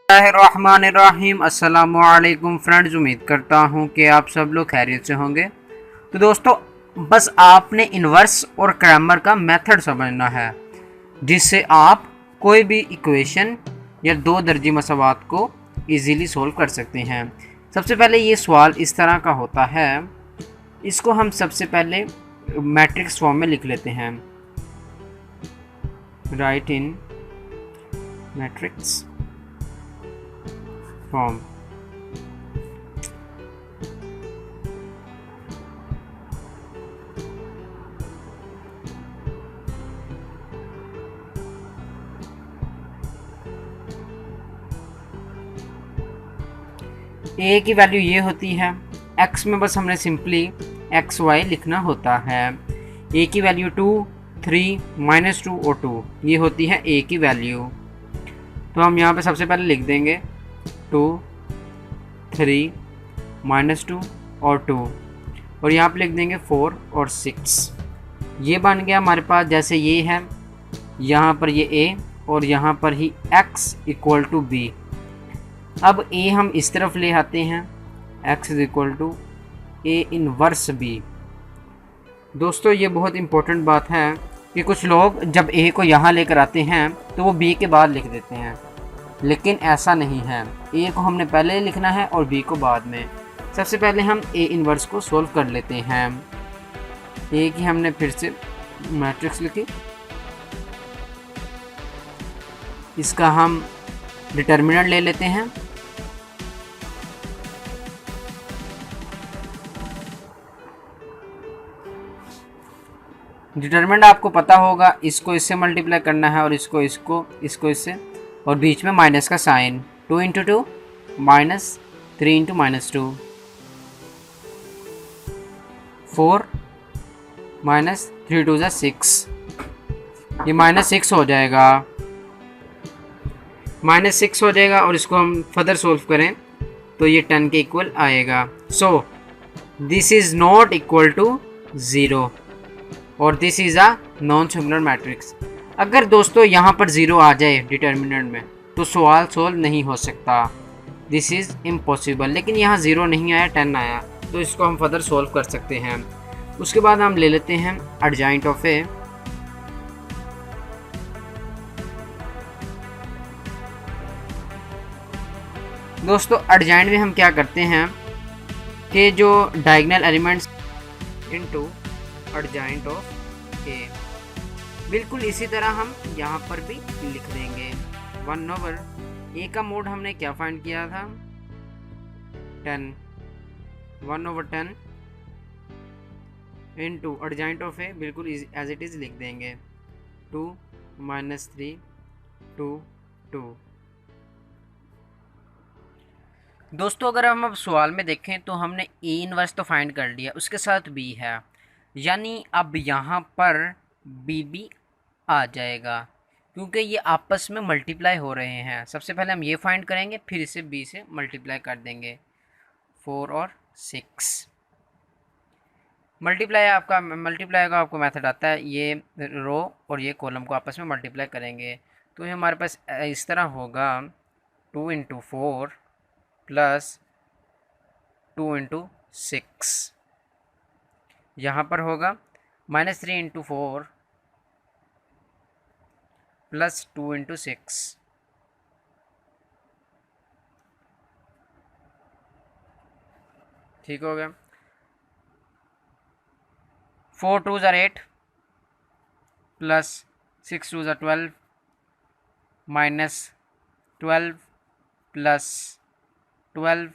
बिस्मिल्लाहिर्रहमानिर्रहीम। अस्सलामुअलैकुम फ्रेंड्स, उम्मीद करता हूँ कि आप सब लोग खैरियत से होंगे। तो दोस्तों, बस आपने इन्वर्स और क्रैमर का मेथड समझना है, जिससे आप कोई भी इक्वेशन या दो दर्जी मसवात को इजीली सोल्व कर सकते हैं। सबसे पहले ये सवाल इस तरह का होता है, इसको हम सबसे पहले मैट्रिक्स फॉर्म में लिख लेते हैं। राइट इन मैट्रिक्स फॉर्म। ए की वैल्यू ये होती है, एक्स में बस हमने सिंपली एक्स वाई लिखना होता है। ए की वैल्यू 2, 3, -2 और 2, ये होती है ए की वैल्यू। तो हम यहाँ पे सबसे पहले लिख देंगे 2, 3, -2 और 2, और यहाँ पे लिख देंगे 4 और 6। ये बन गया हमारे पास, जैसे ये है यहाँ पर ये ए और यहाँ पर ही x इक्वल टू बी। अब a हम इस तरफ ले आते हैं, x is equal to A inverse b। दोस्तों, ये बहुत इंपॉर्टेंट बात है कि कुछ लोग जब a को यहाँ लेकर आते हैं तो वो b के बाद लिख देते हैं, लेकिन ऐसा नहीं है। a को हमने पहले लिखना है और b को बाद में। सबसे पहले हम a इनवर्स को सोल्व कर लेते हैं। a की हमने फिर से मैट्रिक्स लिखी, इसका हम डिटर्मिनेंट ले लेते हैं। डिटर्मिनेंट आपको पता होगा, इसको इससे मल्टीप्लाई करना है और इसको इससे, और बीच में माइनस का साइन। 2 इंटू 2 -3 इंटू -2, 4 -3 2 6, ये -6 हो जाएगा, -6 हो जाएगा। और इसको हम फर्दर सोल्व करें तो ये 10 के इक्वल आएगा। So this is not equal to 0 और this is a non singular matrix. अगर दोस्तों यहाँ पर 0 आ जाए डिटर्मिनेंट में तो सवाल सोल्व नहीं हो सकता, दिस इज इम्पॉसिबल। लेकिन यहाँ 0 नहीं आया, 10 आया, तो इसको हम फर्दर सोल्व कर सकते हैं। उसके बाद हम ले लेते हैं एडजॉइंट ऑफ ए। दोस्तों, एडजॉइंट में हम क्या करते हैं कि जो diagonal elements into adjoint of A, बिल्कुल इसी तरह हम यहाँ पर भी लिख देंगे। 1/, ए का मोड हमने क्या फाइंड किया था, 10, 1/10 इनटू एडजॉइंट ऑफ ए, बिल्कुल एज इट इज लिख देंगे, 2 -3 2 2। दोस्तों, अगर हम अब सवाल में देखें तो हमने ए इनवर्स तो फाइंड कर लिया, उसके साथ बी है, यानी अब यहाँ पर बी भी आ जाएगा, क्योंकि ये आपस में मल्टीप्लाई हो रहे हैं। सबसे पहले हम ये फाइंड करेंगे, फिर इसे बी से मल्टीप्लाई कर देंगे। 4 और 6 मल्टीप्लाई का आपको मेथड आता है, ये रो और ये कॉलम को आपस में मल्टीप्लाई करेंगे तो ये हमारे पास इस तरह होगा, 2 इंटू 4 प्लस 2 इंटू 6, यहाँ पर होगा -3 इंटू 4 प्लस 2 इंटू 6, ठीक हो गया। 4 2 ज़ा 8 प्लस 6 2 ज़ा 12 -12 प्लस 12,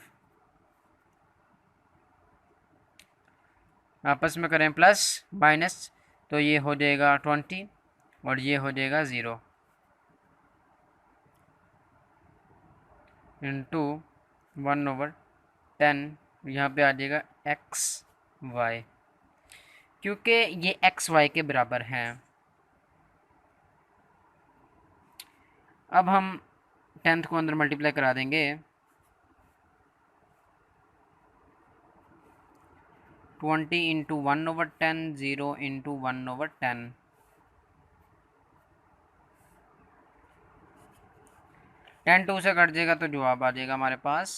आपस में करें प्लस माइनस, तो ये हो जाएगा 20 और ये हो जाएगा 0 इंटू 1/10, यहाँ पे आ जाएगा एक्स वाई, क्योंकि ये एक्स वाई के बराबर हैं। अब हम 10th को अंदर मल्टीप्लाई करा देंगे, 20 इंटू 1/10, 0 इंटू 1/10, 10 2 से कट जाएगा तो जवाब आ जाएगा हमारे पास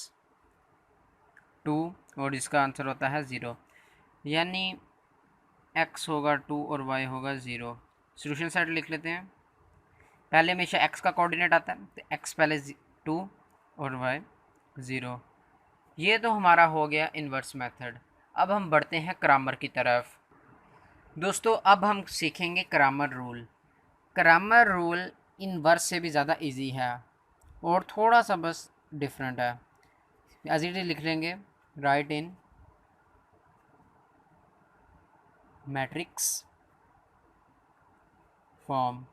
2 और इसका आंसर होता है 0। यानी x होगा 2 और y होगा 0। सोल्यूशन सेट लिख लेते हैं। पहले हमेशा x का कोऑर्डिनेट आता है तो x पहले 2 और y 0। ये तो हमारा हो गया इन्वर्स मेथड। अब हम बढ़ते हैं क्रैमर की तरफ। दोस्तों अब हम सीखेंगे Cramer rule. Cramer rule inverse से भी ज़्यादा इजी है और थोड़ा सा बस डिफरेंट है। एज इट इज लिख लेंगे, राइट इन मैट्रिक्स फॉर्म।